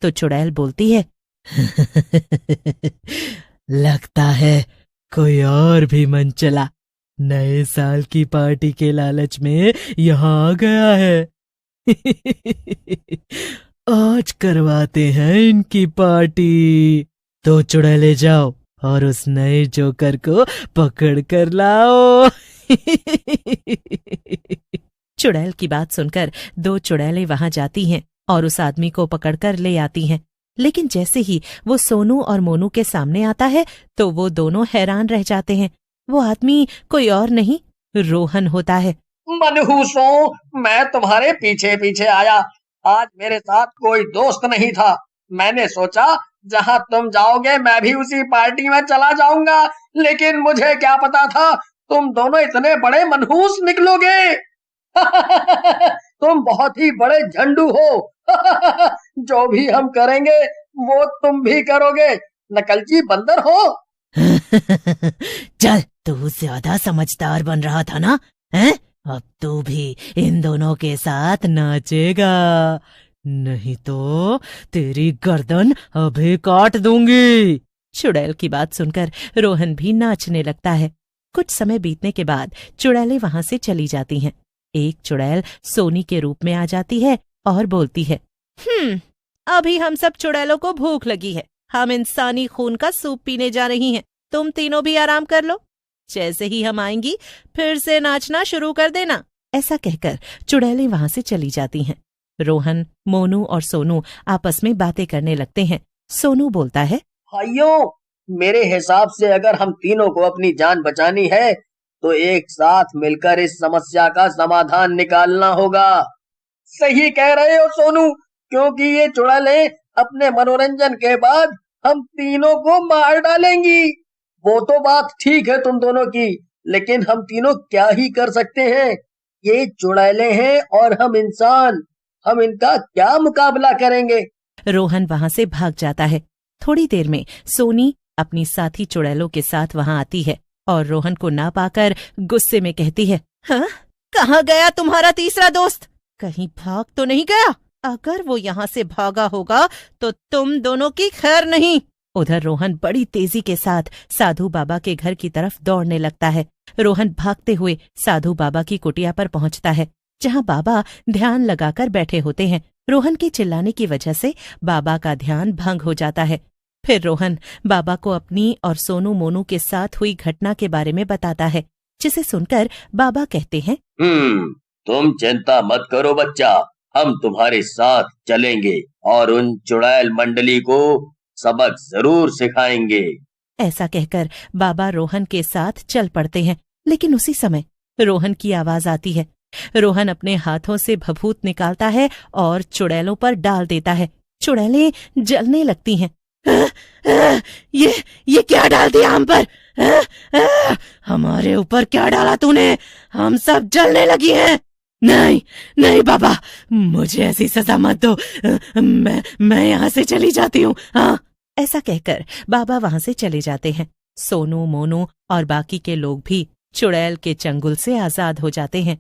तो चुड़ैल बोलती है, लगता है कोई और भी मन चला नए साल की पार्टी के लालच में यहाँ आ गया है। आज करवाते हैं इनकी पार्टी। तो चुड़ैले जाओ और उस नए जोकर को पकड़ कर लाओ। चुड़ैल की बात सुनकर दो चुड़ैलें वहां जाती हैं और उस आदमी को पकड़कर ले आती हैं। लेकिन जैसे ही वो सोनू और मोनू के सामने आता है तो वो दोनों हैरान रह जाते हैं। वो आदमी कोई और नहीं, रोहन होता है। मनहूसों, मैं तुम्हारे पीछे पीछे आया। आज मेरे साथ कोई दोस्त नहीं था। मैंने सोचा जहां तुम जाओगे मैं भी उसी पार्टी में चला जाऊंगा, लेकिन मुझे क्या पता था तुम दोनों इतने बड़े मनहूस निकलोगे। तुम बहुत ही बड़े झंडू हो। जो भी हम करेंगे वो तुम भी करोगे। नकलची बंदर हो। चल, तू ज्यादा समझदार बन रहा था ना, हैं? अब तू भी इन दोनों के साथ नाचेगा, नहीं तो तेरी गर्दन अभी काट दूंगी। चुड़ैल की बात सुनकर रोहन भी नाचने लगता है। कुछ समय बीतने के बाद चुड़ैलें वहां से चली जाती हैं। एक चुड़ैल सोनी के रूप में आ जाती है और बोलती है, अभी हम सब चुड़ैलों को भूख लगी है। हम इंसानी खून का सूप पीने जा रही हैं। तुम तीनों भी आराम कर लो। जैसे ही हम आएंगी फिर से नाचना शुरू कर देना। ऐसा कहकर चुड़ैलें वहां से चली जाती हैं। रोहन, मोनू और सोनू आपस में बातें करने लगते हैं। सोनू बोलता है, भाइयों, मेरे हिसाब से अगर हम तीनों को अपनी जान बचानी है तो एक साथ मिलकर इस समस्या का समाधान निकालना होगा। सही कह रहे हो सोनू, क्योंकि ये चुड़ैलें अपने मनोरंजन के बाद हम तीनों को मार डालेंगी। वो तो बात ठीक है तुम दोनों की, लेकिन हम तीनों क्या ही कर सकते हैं। ये चुड़ैलें हैं और हम इंसान, हम इनका क्या मुकाबला करेंगे। रोहन वहां से भाग जाता है। थोड़ी देर में सोनी अपनी साथी चुड़ैलों के साथ वहां आती है और रोहन को ना पाकर गुस्से में कहती है, हाँ? कहाँ गया तुम्हारा तीसरा दोस्त? कहीं भाग तो नहीं गया? अगर वो यहाँ से भागा होगा तो तुम दोनों की खैर नहीं। उधर रोहन बड़ी तेजी के साथ साधु बाबा के घर की तरफ दौड़ने लगता है। रोहन भागते हुए साधु बाबा की कुटिया पर पहुंचता है, जहां बाबा ध्यान लगाकर बैठे होते हैं। रोहन के चिल्लाने की वजह से बाबा का ध्यान भंग हो जाता है। फिर रोहन बाबा को अपनी और सोनू मोनू के साथ हुई घटना के बारे में बताता है, जिसे सुनकर बाबा कहते हैं, तुम चिंता मत करो बच्चा, हम तुम्हारे साथ चलेंगे और उन चुड़ैल मंडली को सबक जरूर सिखाएंगे। ऐसा कहकर बाबा रोहन के साथ चल पड़ते हैं। लेकिन उसी समय रोहन की आवाज आती है। रोहन अपने हाथों से भभूत निकालता है और चुड़ैलों पर डाल देता है। चुड़ैलें जलने लगती हैं। ये क्या डाल दिया हम पर? हमारे ऊपर क्या डाला तूने? हम सब जलने लगी हैं। नहीं बाबा, मुझे ऐसी सजा मत दो। मैं यहाँ से चली जाती हूँ। हाँ, ऐसा कहकर बाबा वहां से चले जाते हैं। सोनू, मोनू और बाकी के लोग भी चुड़ैल के चंगुल से आजाद हो जाते हैं।